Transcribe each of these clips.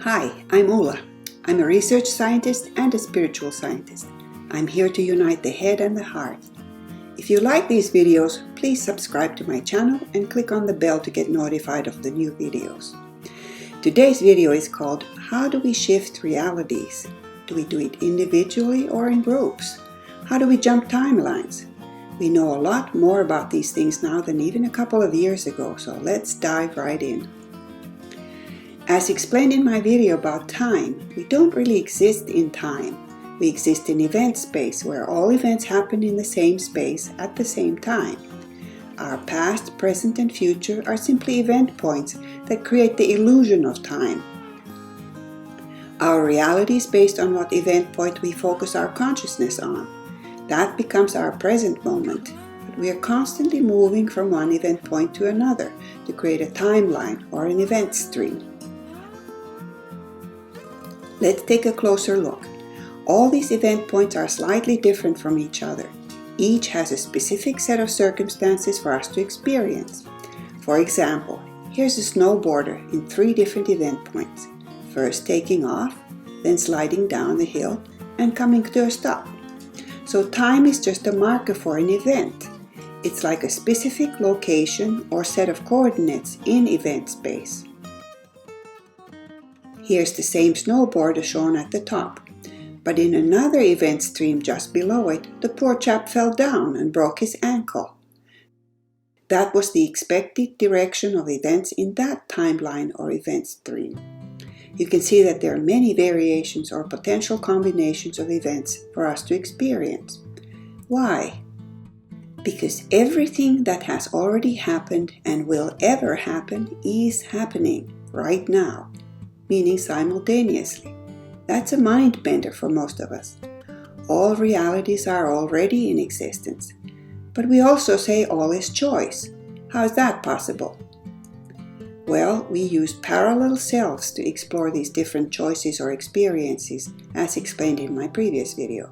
Hi, I'm Ulla. I'm a research scientist and a spiritual scientist. I'm here to unite the head and the heart. If you like these videos, please subscribe to my channel and click on the bell to get notified of the new videos. Today's video is called How do we shift realities? Do we do it individually or in groups? How do we jump timelines? We know a lot more about these things now than even a couple of years ago, so let's dive right in. As explained in my video about time, we don't really exist in time. We exist in event space, where all events happen in the same space at the same time. Our past, present, and future are simply event points that create the illusion of time. Our reality is based on what event point we focus our consciousness on. That becomes our present moment, but we are constantly moving from one event point to another to create a timeline or an event stream. Let's take a closer look. All these event points are slightly different from each other. Each has a specific set of circumstances for us to experience. For example, here's a snowboarder in 3 different event points. First taking off, then sliding down the hill, and coming to a stop. So time is just a marker for an event. It's like a specific location or set of coordinates in event space. Here's the same snowboarder shown at the top, but in another event stream just below it, the poor chap fell down and broke his ankle. That was the expected direction of events in that timeline or event stream. You can see that there are many variations or potential combinations of events for us to experience. Why? Because everything that has already happened and will ever happen is happening right now. Meaning simultaneously. That's a mind bender for most of us. All realities are already in existence. But we also say all is choice. How is that possible? Well, we use parallel selves to explore these different choices or experiences, as explained in my previous video.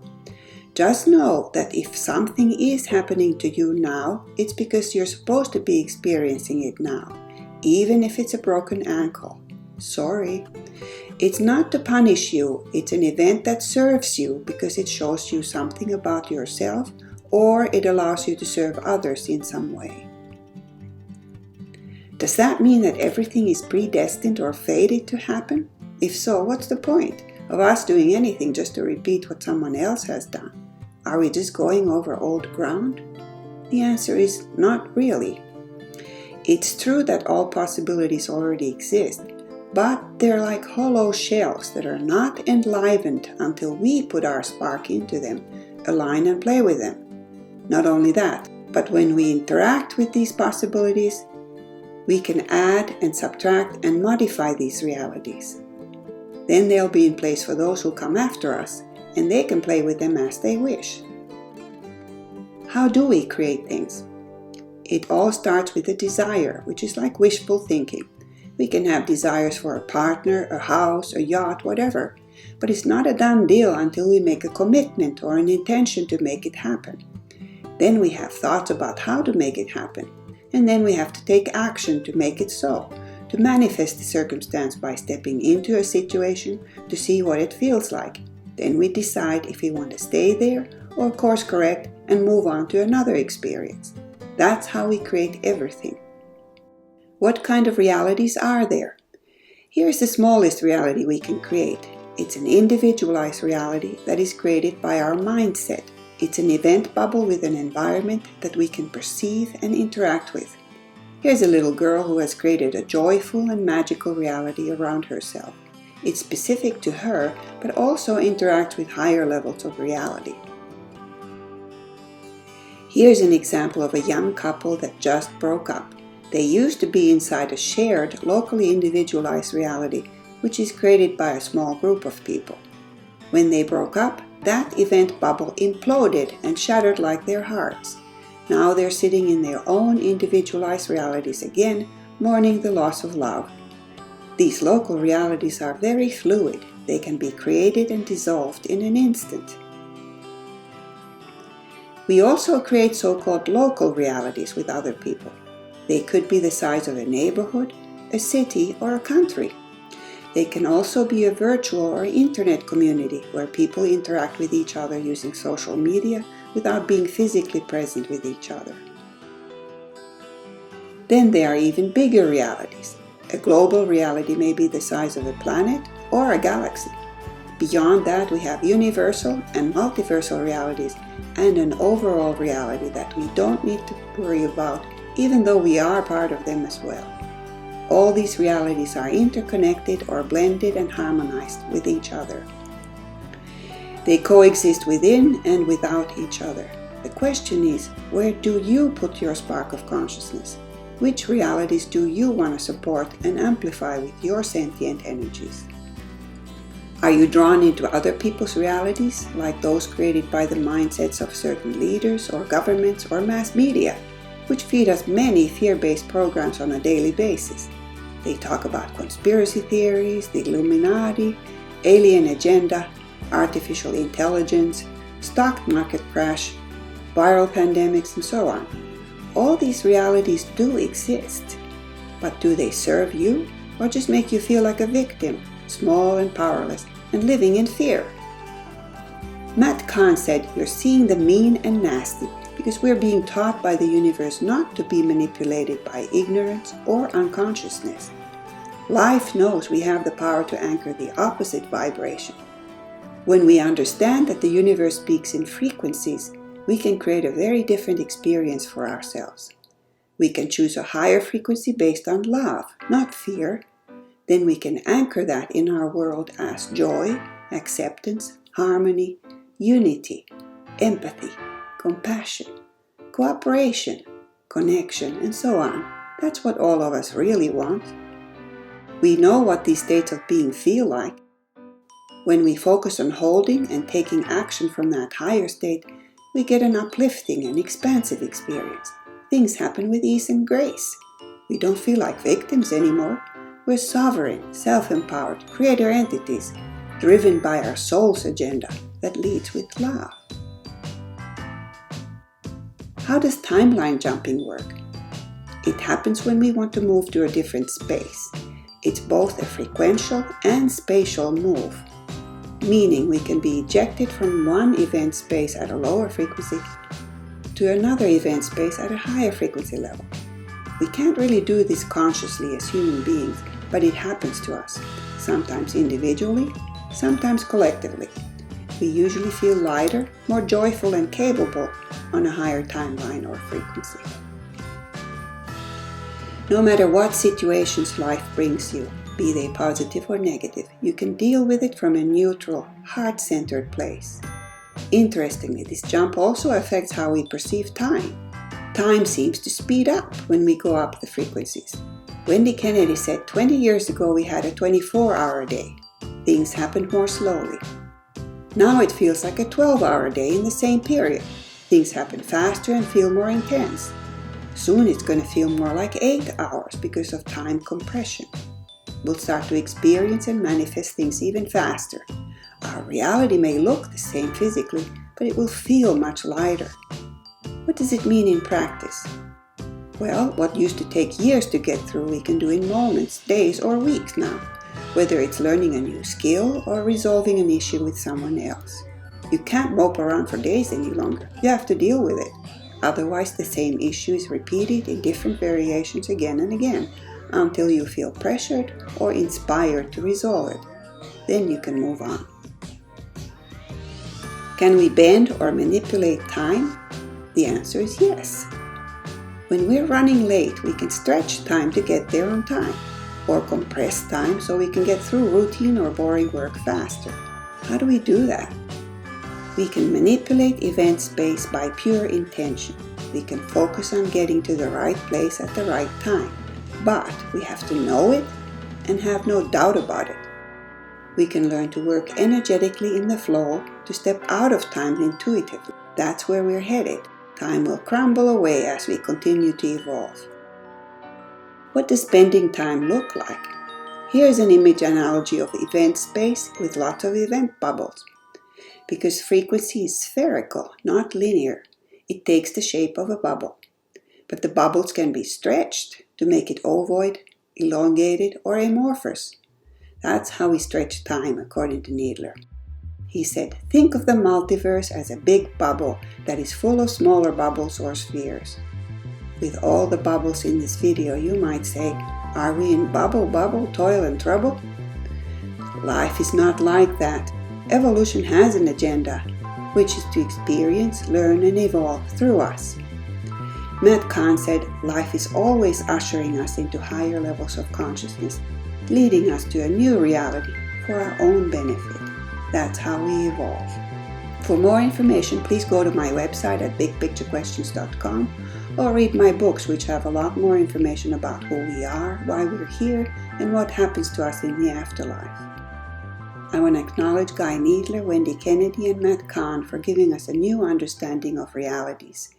Just know that if something is happening to you now, it's because you're supposed to be experiencing it now, even if it's a broken ankle. Sorry. It's not to punish you, it's an event that serves you because it shows you something about yourself or it allows you to serve others in some way. Does that mean that everything is predestined or fated to happen? If so, what's the point of us doing anything just to repeat what someone else has done? Are we just going over old ground? The answer is not really. It's true that all possibilities already exist, but they're like hollow shells that are not enlivened until we put our spark into them, align and play with them. Not only that, but when we interact with these possibilities, we can add and subtract and modify these realities. Then they'll be in place for those who come after us, and they can play with them as they wish. How do we create things? It all starts with a desire, which is like wishful thinking. We can have desires for a partner, a house, a yacht, whatever, but it's not a done deal until we make a commitment or an intention to make it happen. Then we have thoughts about how to make it happen, and then we have to take action to make it so, to manifest the circumstance by stepping into a situation to see what it feels like. Then we decide if we want to stay there or course correct and move on to another experience. That's how we create everything. What kind of realities are there? Here's the smallest reality we can create. It's an individualized reality that is created by our mindset. It's an event bubble with an environment that we can perceive and interact with. Here's a little girl who has created a joyful and magical reality around herself. It's specific to her, but also interacts with higher levels of reality. Here's an example of a young couple that just broke up. They used to be inside a shared, locally individualized reality, which is created by a small group of people. When they broke up, that event bubble imploded and shattered like their hearts. Now they're sitting in their own individualized realities again, mourning the loss of love. These local realities are very fluid. They can be created and dissolved in an instant. We also create so-called local realities with other people. They could be the size of a neighborhood, a city, or a country. They can also be a virtual or internet community where people interact with each other using social media without being physically present with each other. Then there are even bigger realities. A global reality may be the size of a planet or a galaxy. Beyond that, we have universal and multiversal realities and an overall reality that we don't need to worry about, even though we are part of them as well. All these realities are interconnected or blended and harmonized with each other. They coexist within and without each other. The question is, where do you put your spark of consciousness? Which realities do you want to support and amplify with your sentient energies? Are you drawn into other people's realities, like those created by the mindsets of certain leaders or governments or mass media, which feed us many fear-based programs on a daily basis? They talk about conspiracy theories, the Illuminati, alien agenda, artificial intelligence, stock market crash, viral pandemics, and so on. All these realities do exist, but do they serve you or just make you feel like a victim, small and powerless, and living in fear? Matt Kahn said, "You're seeing the mean and nasty because we're being taught by the universe not to be manipulated by ignorance or unconsciousness. Life knows we have the power to anchor the opposite vibration. When we understand that the universe speaks in frequencies, we can create a very different experience for ourselves. We can choose a higher frequency based on love, not fear. Then we can anchor that in our world as joy, acceptance, harmony, unity, empathy, compassion, cooperation, connection, and so on. That's what all of us really want. We know what these states of being feel like. When we focus on holding and taking action from that higher state, we get an uplifting and expansive experience. Things happen with ease and grace. We don't feel like victims anymore. We're sovereign, self-empowered, creator entities, driven by our soul's agenda that leads with love." How does timeline jumping work? It happens when we want to move to a different space. It's both a frequential and spatial move, meaning we can be ejected from one event space at a lower frequency to another event space at a higher frequency level. We can't really do this consciously as human beings, but it happens to us, sometimes individually, sometimes collectively. We usually feel lighter, more joyful and capable on a higher timeline or frequency. No matter what situations life brings you, be they positive or negative, you can deal with it from a neutral, heart-centered place. Interestingly, this jump also affects how we perceive time. Time seems to speed up when we go up the frequencies. Wendy Kennedy said 20 years ago we had a 24-hour day. Things happened more slowly. Now it feels like a 12-hour day in the same period. Things happen faster and feel more intense. Soon it's going to feel more like 8 hours because of time compression. We'll start to experience and manifest things even faster. Our reality may look the same physically, but it will feel much lighter. What does it mean in practice? Well, what used to take years to get through, we can do in moments, days, or weeks now, whether it's learning a new skill or resolving an issue with someone else. You can't mope around for days any longer. You have to deal with it. Otherwise, the same issue is repeated in different variations again and again until you feel pressured or inspired to resolve it. Then you can move on. Can we bend or manipulate time? The answer is yes. When we're running late, we can stretch time to get there on time, or compress time so we can get through routine or boring work faster. How do we do that? We can manipulate event space by pure intention. We can focus on getting to the right place at the right time, but we have to know it and have no doubt about it. We can learn to work energetically in the flow, to step out of time intuitively. That's where we're headed. Time will crumble away as we continue to evolve. What does bending time look like? Here's an image analogy of event space with lots of event bubbles. Because frequency is spherical, not linear, it takes the shape of a bubble. But the bubbles can be stretched to make it ovoid, elongated, or amorphous. That's how we stretch time, according to Needler. He said, think of the multiverse as a big bubble that is full of smaller bubbles or spheres. With all the bubbles in this video, you might say, are we in bubble, toil and trouble? Life is not like that. Evolution has an agenda, which is to experience, learn and evolve through us. Matt Kahn said, life is always ushering us into higher levels of consciousness, leading us to a new reality for our own benefit. That's how we evolve. For more information, please go to my website at bigpicturequestions.com or read my books, which have a lot more information about who we are, why we're here, and what happens to us in the afterlife. I want to acknowledge Guy Needler, Wendy Kennedy, and Matt Kahn for giving us a new understanding of realities.